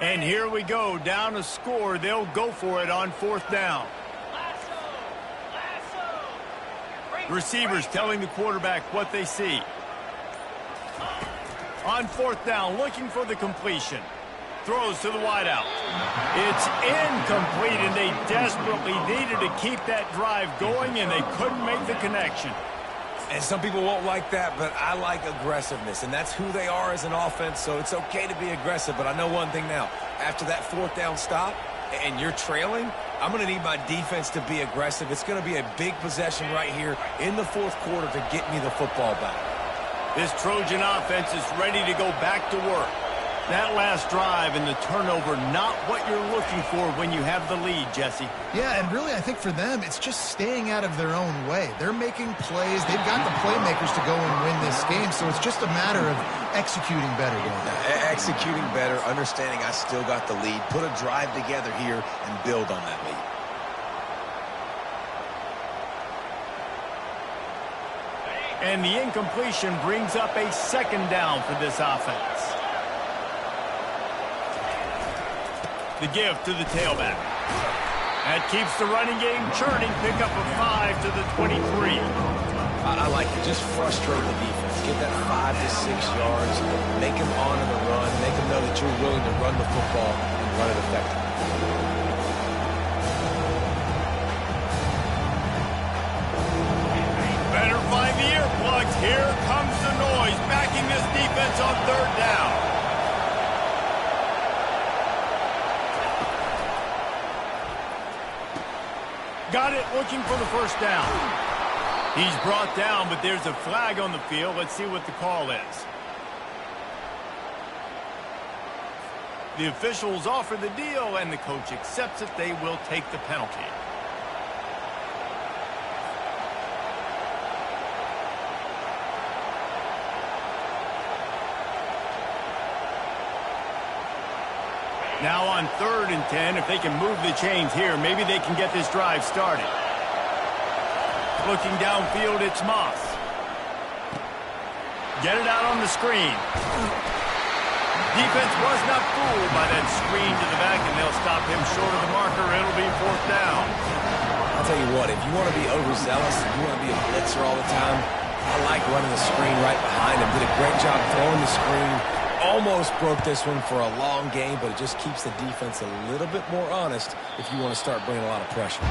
And here we go, down a score. They'll go for it on 4th down. Receivers telling the quarterback what they see. On 4th down, looking for the completion. Throws to the wideout. It's incomplete, and they desperately needed to keep that drive going, and they couldn't make the connection. And some people won't like that, but I like aggressiveness, and that's who they are as an offense, so it's okay to be aggressive. But I know one thing now. After that 4th down stop, and you're trailing, I'm going to need my defense to be aggressive. It's going to be a big possession right here in the 4th quarter to get me the football back. This Trojan offense is ready to go back to work. That last drive and the turnover, not what you're looking for when you have the lead, Jesse. Yeah, and really I think for them, it's just staying out of their own way. They're making plays. They've got the playmakers to go and win this game, so it's just a matter of executing better. Executing better, understanding I still got the lead, put a drive together here and build on that lead. And the incompletion brings up a 2nd down for this offense. The give to the tailback. That keeps the running game churning. Pick up a 5 to the 23. I like it. Just frustrate the defense. Get that 5 to 6 yards. Make them honor the run. Make them know that you're willing to run the football and run it effectively. Better find the earplugs. Here comes the noise. Backing this defense Got it, looking for the first down. He's brought down, but there's a flag on the field. Let's see what the call is. The officials offer the deal, and the coach accepts it. They will take the penalty. Now on 3rd and 10, if they can move the chains here, maybe they can get this drive started. Looking downfield, it's Moss. Get it out on the screen. Defense was not fooled by that screen to the back, and they'll stop him short of the marker. It'll be 4th down. I'll tell you what, if you want to be overzealous, if you want to be a blitzer all the time, I like running the screen right behind him. Did a great job throwing the screen. Almost broke this one for a long game, but it just keeps the defense a little bit more honest if you want to start bringing a lot of pressure.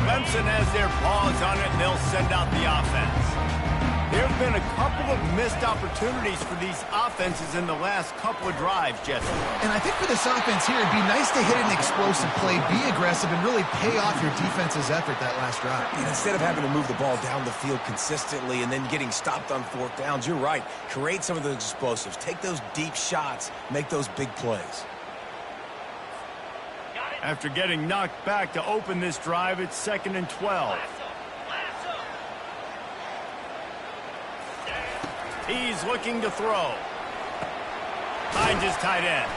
Clemson has their paws on it, and they'll send out the offense. There have been a couple of missed opportunities for these offenses in the last couple of drives, Jesse. And I think for this offense here, it'd be nice to hit an explosive play, be aggressive, and really pay off your defense's effort that last drive. And instead of having to move the ball down the field consistently and then getting stopped on 4th downs, you're right. Create some of those explosives. Take those deep shots. Make those big plays. After getting knocked back to open this drive, it's 2nd and 12. He's looking to throw. Finds his tight end.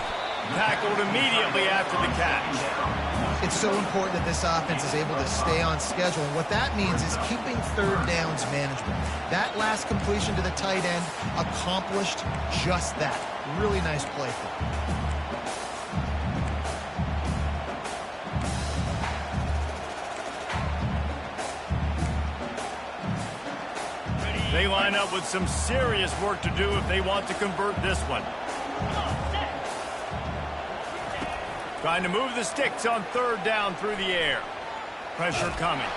Tackled immediately after the catch. It's so important that this offense is able to stay on schedule. And what that means is keeping 3rd downs management. That last completion to the tight end accomplished just that. Really nice play for him. They line up with some serious work to do if they want to convert this one. Trying to move the sticks on 3rd down through the air. Pressure coming.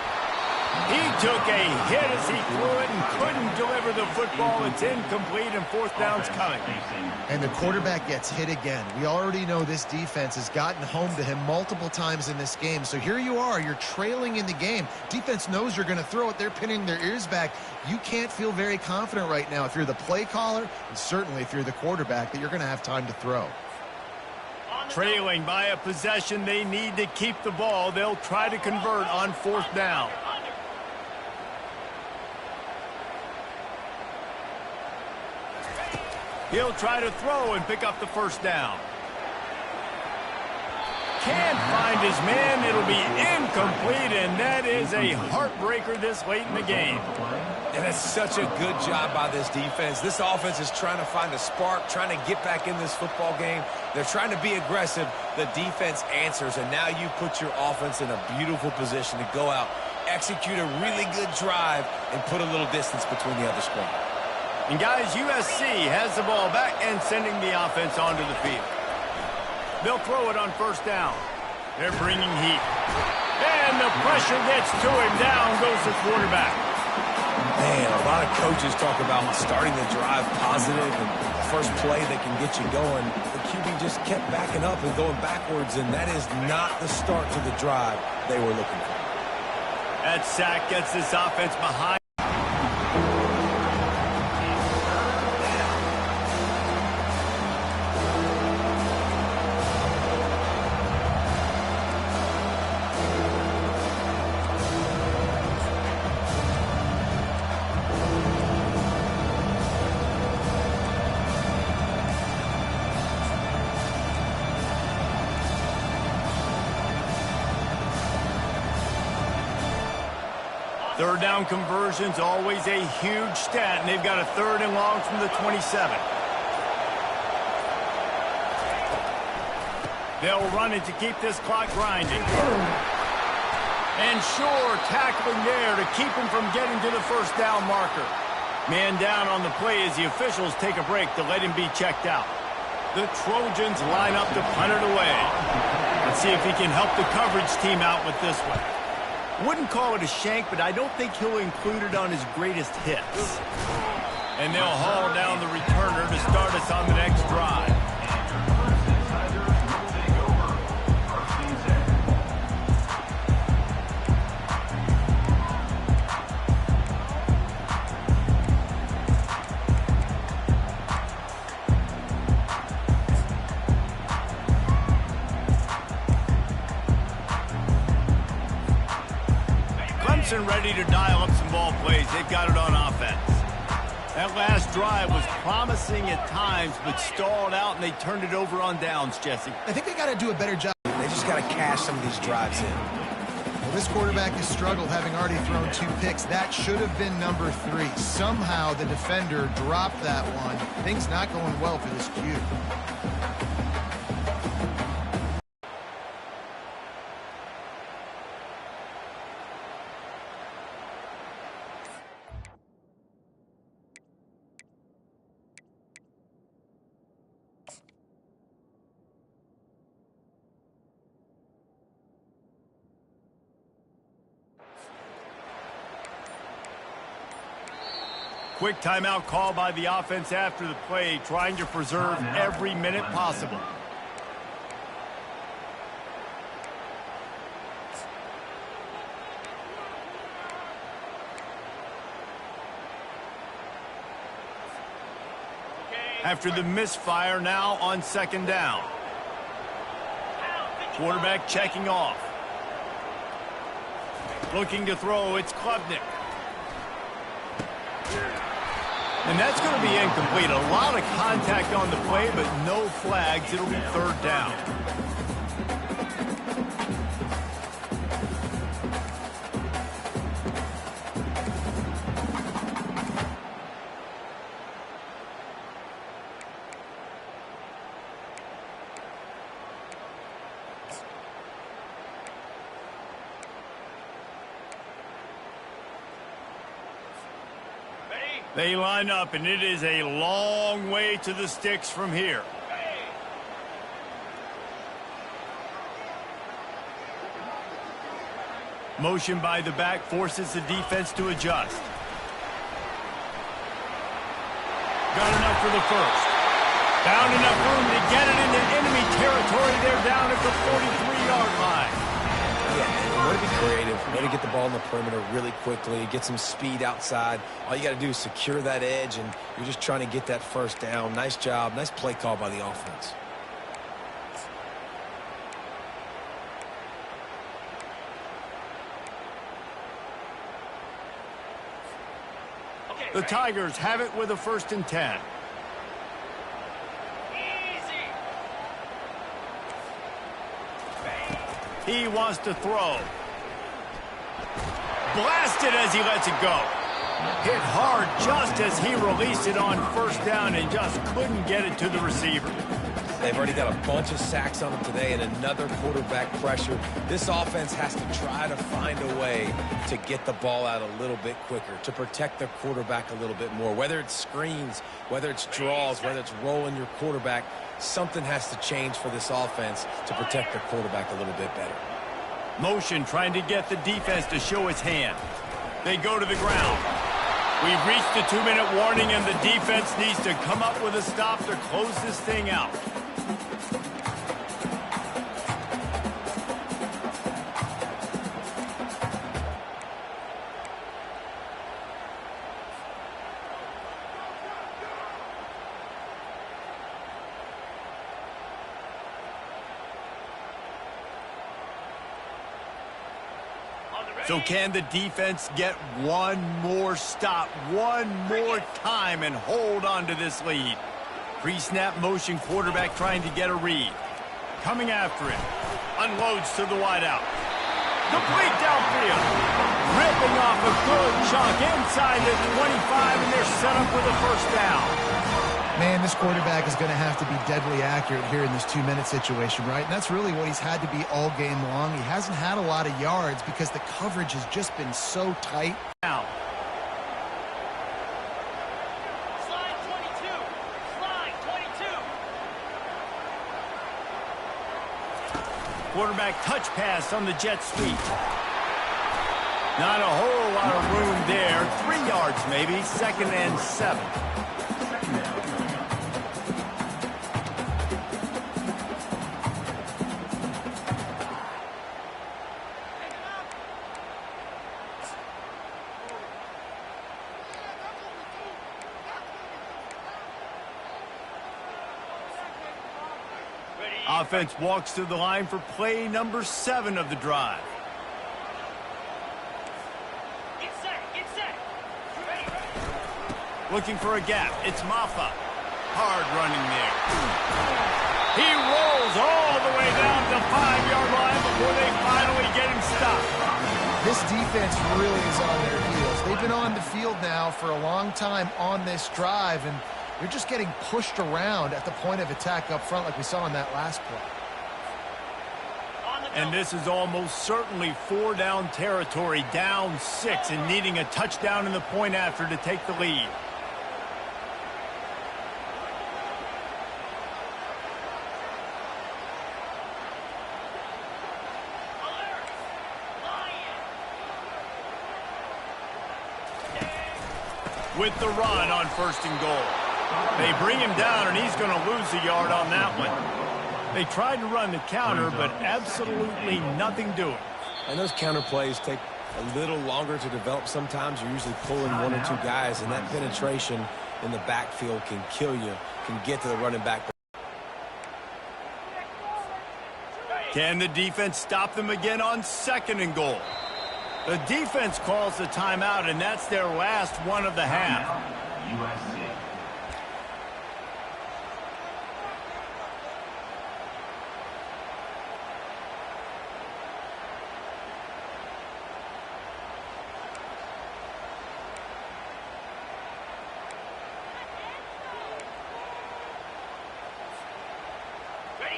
He took a hit as he threw it and couldn't deliver the football. It's incomplete, and 4th down's coming. And the quarterback gets hit again. We already know this defense has gotten home to him multiple times in this game. So here you are, you're trailing in the game. Defense knows you're going to throw it. They're pinning their ears back. You can't feel very confident right now if you're the play caller, and certainly if you're the quarterback, that you're going to have time to throw. Trailing by a possession, they need to keep the ball. They'll try to convert on 4th down. He'll try to throw and pick up the 1st down. Can't find his man. It'll be incomplete, and that is a heartbreaker this late in the game. And it's such a good job by this defense. This offense is trying to find a spark, trying to get back in this football game. They're trying to be aggressive. The defense answers, and now you put your offense in a beautiful position to go out, execute a really good drive, and put a little distance between the other squad. And guys, USC has the ball back and sending the offense onto the field. They'll throw it on 1st down. They're bringing heat. And the pressure gets to him. Down goes the quarterback. Man, a lot of coaches talk about starting the drive positive and first play that can get you going. The QB just kept backing up and going backwards, and that is not the start to the drive they were looking for. That sack gets this offense behind. Third down conversion's always a huge stat, and they've got a 3rd and long from the 27. They'll run it to keep this clock grinding. And sure, tackling there to keep him from getting to the 1st down marker. Man down on the play as the officials take a break to let him be checked out. The Trojans line up to punt it away. Let's see if he can help the coverage team out with this one. Wouldn't call it a shank, but I don't think he'll include it on his greatest hits. And they'll haul down the returner to start us on the next drive. Ready to dial up some ball plays. They've got it on offense. That last drive was promising at times, but stalled out, and they turned it over on downs, Jesse. I think they got to do a better job. They just got to cash some of these drives in. Well, this quarterback has struggled, having already thrown 2 picks. That should have been number 3. Somehow the defender dropped that one. Things not going well for this Q. Quick timeout call by the offense after the play, trying to preserve every minute possible. After the misfire, now on 2nd down. Quarterback checking off. Looking to throw, it's Klubnik. And that's going to be incomplete. A lot of contact on the play, but no flags. It'll be 3rd down. They line up, and it is a long way to the sticks from here. Motion by the back forces the defense to adjust. Got enough for the first. Found enough room to get it into enemy territory. They're down at the 43-yard line. Yeah, way to be creative, way to get the ball in the perimeter really quickly, get some speed outside. All you got to do is secure that edge, and you're just trying to get that 1st down. Nice job, nice play call by the offense. The Tigers have it with a 1st and 10. He wants to throw. Blasted as he lets it go. Hit hard just as he released it on 1st down and just couldn't get it to the receiver. They've already got a bunch of sacks on them today and another quarterback pressure. This offense has to try to find a way to get the ball out a little bit quicker, to protect their quarterback a little bit more. Whether it's screens, whether it's draws, whether it's rolling your quarterback, something has to change for this offense to protect their quarterback a little bit better. Motion trying to get the defense to show its hand. They go to the ground. We've reached the 2-minute warning, and the defense needs to come up with a stop to close this thing out. So can the defense get one more stop, one more time, and hold on to this lead? Pre-snap motion, quarterback trying to get a read. Coming after it. Unloads to the wideout. Complete downfield. Ripping off a good chunk inside the 25, and they're set up with a 1st down. Man, this quarterback is going to have to be deadly accurate here in this 2-minute situation, right? And that's really what he's had to be all game long. He hasn't had a lot of yards because the coverage has just been so tight. Now. Slide 22. Slide 22. Quarterback touch pass on the jet sweep. Not a whole lot of room there. 3 yards maybe, 2nd and 7. Offense walks to the line for play number 7 of the drive. Get set, get set. Ready. Looking for a gap. It's Maffa. Hard running there. He rolls all the way down to the 5-yard line before they finally get him stopped. This defense really is on their heels. They've been on the field now for a long time on this drive, and they're just getting pushed around at the point of attack up front like we saw in that last play. And this is almost certainly 4-down territory, down 6, and needing a touchdown in the point after to take the lead. With the run on 1st and goal. They bring him down, and he's going to lose a yard on that one. They tried to run the counter, but absolutely nothing doing. And those counter plays take a little longer to develop sometimes. You're usually pulling 1 or 2 guys, and that penetration in the backfield can kill you, can get to the running back. Can the defense stop them again on 2nd and goal? The defense calls the timeout, and that's their last one of the half. USC.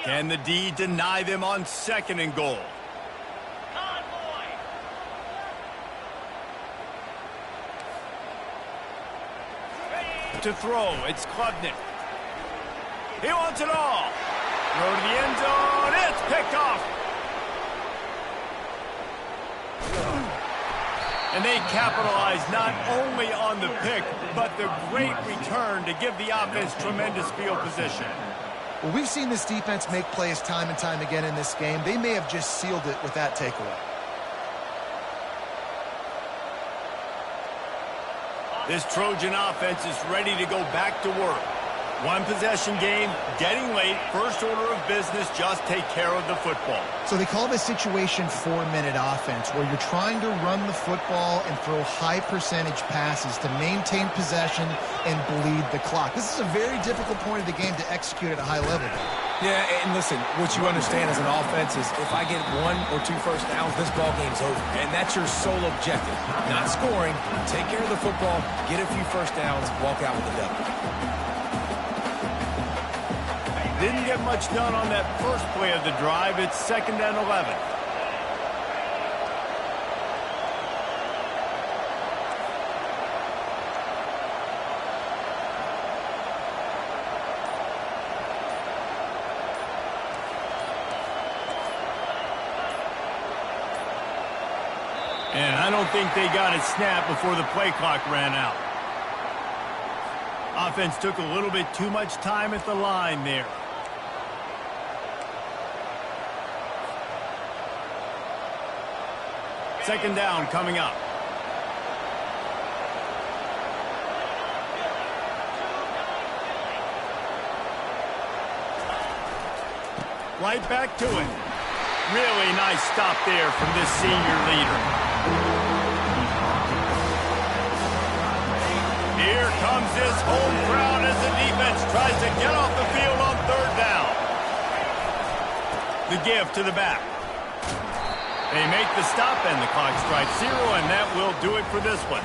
Can the D deny them on 2nd and goal? Convoy. To throw, it's Klubnik. He wants it all. Throw to the end zone. It's picked off. And they capitalize not only on the pick, but the great return to give the offense tremendous field position. Well, we've seen this defense make plays time and time again in this game. They may have just sealed it with that takeaway. This Trojan offense is ready to go back to work. 1 possession game, getting late, first order of business, just take care of the football. So they call it a situation 4-minute offense where you're trying to run the football and throw high percentage passes to maintain possession and bleed the clock. This is a very difficult point of the game to execute at a high level. Yeah, and listen, what you understand as an offense is if I get 1 or 2 first downs, this ball game's over. And that's your sole objective. Not scoring, take care of the football, get a few first downs, walk out with the W. Didn't get much done on that first play of the drive. It's 2nd and 11. And I don't think they got it snapped before the play clock ran out. Offense took a little bit too much time at the line there. Second down coming up. Right back to it. Really nice stop there from this senior leader. Here comes this home crowd as the defense tries to get off the field on 3rd down. The give to the back. They make the stop and the clock strikes 0, and that will do it for this one.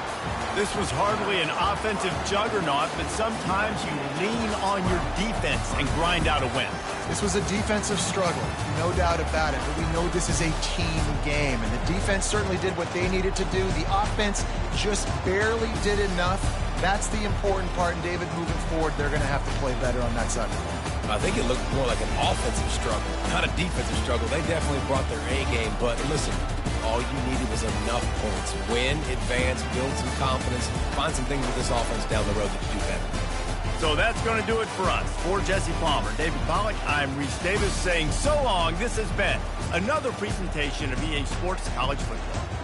This was hardly an offensive juggernaut, but sometimes you lean on your defense and grind out a win. This was a defensive struggle, no doubt about it, but we know this is a team game, and the defense certainly did what they needed to do. The offense just barely did enough. That's the important part, and David, moving forward, they're going to have to play better on that side of the ball. I think it looked more like an offensive struggle, not a defensive struggle. They definitely brought their A game, but listen, all you needed was enough points. Win, advance, build some confidence, find some things with this offense down the road that you do better. So that's going to do it for us. For Jesse Palmer, David Pollack, I'm Reese Davis saying so long. This has been another presentation of EA Sports College Football.